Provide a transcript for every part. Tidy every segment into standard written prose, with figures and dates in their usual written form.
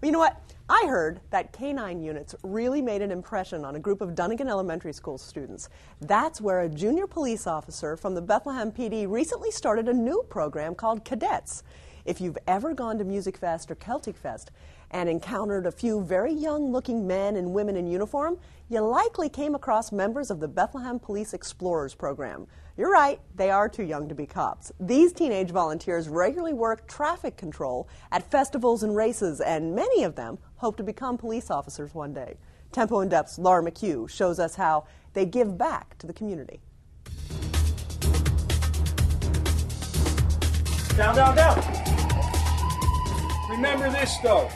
Well, you know what? I heard that K-9 units really made an impression on a group of Donegan Elementary School students. That's where a junior police officer from the Bethlehem PD recently started a new program called Cadets. If you've ever gone to Music Fest or Celtic Fest and encountered a few very young-looking men and women in uniform, you likely came across members of the Bethlehem Police Explorers program. You're right, they are too young to be cops. These teenage volunteers regularly work traffic control at festivals and races, and many of them hope to become police officers one day. Tempo in Depth's Laura McHugh shows us how they give back to the community. Down, down, down. Remember this, though.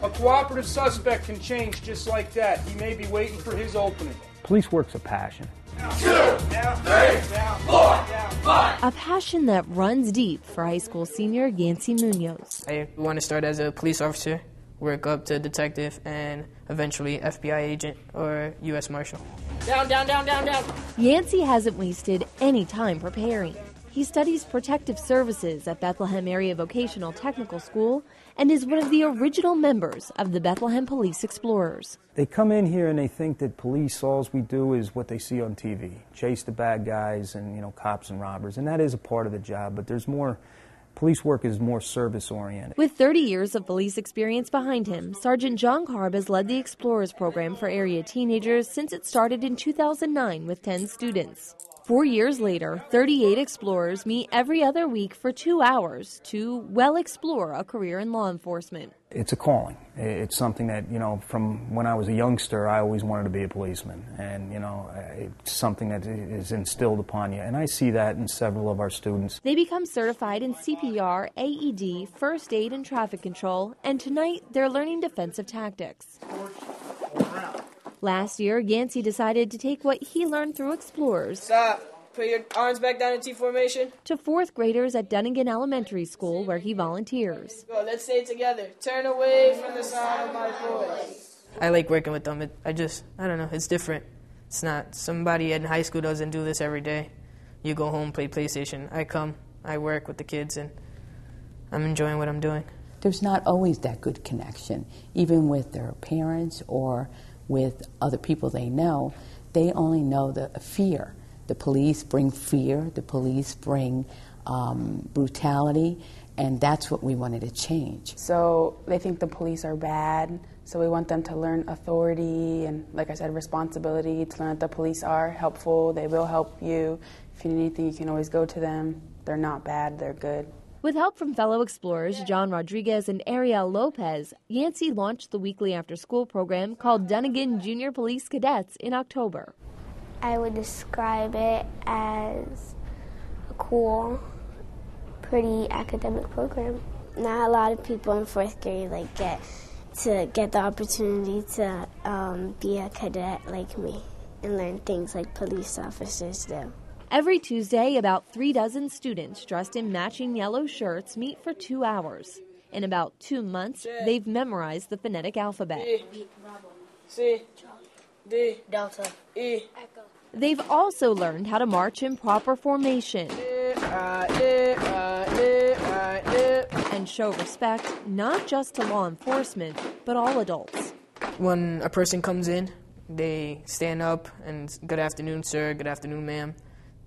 A cooperative suspect can change just like that. He may be waiting for his opening. Police work's a passion. 2, 3, 4, 5. A passion that runs deep for high school senior YANCY MUNOZ. I want to start as a police officer, work up to detective, and eventually FBI agent or U.S. Marshal. Down, down, down, down, down. YANCY hasn't wasted any time preparing. He studies protective services at Bethlehem Area Vocational Technical School and is one of the original members of the Bethlehem Police Explorers. They come in here and they think that police, all we do is what they see on TV, chase the bad guys and, cops and robbers, and that is a part of the job, but there's more. Police work is more service-oriented. With 30 years of police experience behind him, Sergeant John KARB has led the Explorers program for area teenagers since it started in 2009 with 10 students. 4 years later, 38 explorers meet every other week for 2 hours to, explore a career in law enforcement. It's a calling. It's something that, from when I was a youngster, I always wanted to be a policeman. And, it's something that is instilled upon you. And I see that in several of our students. They become certified in CPR, AED, first aid, and traffic control. And tonight, they're learning defensive tactics. Last year, YANCY decided to take what he learned through Explorers. Stop. Put your arms back down in T formation. To fourth graders at Donegan Elementary School, where he volunteers. Go, let's say it together. Turn away from the sound of my voice. I like working with them. I don't know, it's different. It's not, somebody in high school doesn't do this every day. You go home, play PlayStation. I come, I work with the kids, and I'm enjoying what I'm doing. There's not always that good connection, even with their parents or with other people they know. They only know the fear. The police bring fear, the police bring brutality, and that's what we wanted to change. So they think the police are bad, so we want them to learn authority and, like I said, responsibility, to learn that the police are helpful, they will help you. If you need anything, you can always go to them. They're not bad, they're good. With help from fellow explorers John Rodriguez and ARIEL LOPEZ, YANCY launched the weekly after-school program called Donegan Junior Police Cadets in October. I would describe it as a cool, pretty academic program. Not a lot of people in fourth grade get the opportunity to be a cadet like me and learn things like police officers do. Every Tuesday, about 36 students dressed in matching yellow shirts meet for 2 hours. In about 2 months, they've memorized the phonetic alphabet. C, D, Delta, E, Echo. They've also learned how to march in proper formation and show respect not just to law enforcement, but all adults. When a person comes in, they stand up and good afternoon, sir, good afternoon, ma'am.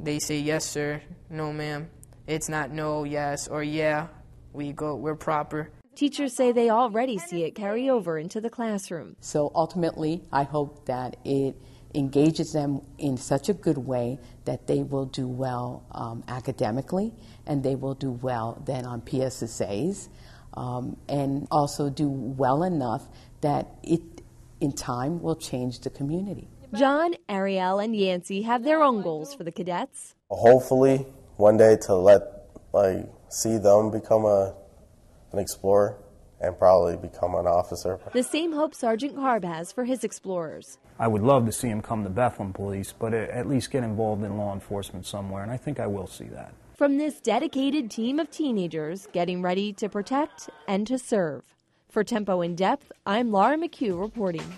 They say yes, sir, no, ma'am. It's not no, yes, or yeah. We're proper. Teachers say they already see it carry over into the classroom. So ultimately, I hope that it engages them in such a good way that they will do well academically, and they will do well then on PSSAs, and also do well enough that it, in time, will change the community. John, ARIEL, and YANCY have their own goals for the cadets. Hopefully, one day to see them become an explorer and probably become an officer. The same hope Sergeant KARB has for his explorers. I would love to see him come to Bethlehem Police, but at least get involved in law enforcement somewhere, and I think I will see that. From this dedicated team of teenagers getting ready to protect and to serve. For Tempo in Depth, I'm Laura McHugh reporting.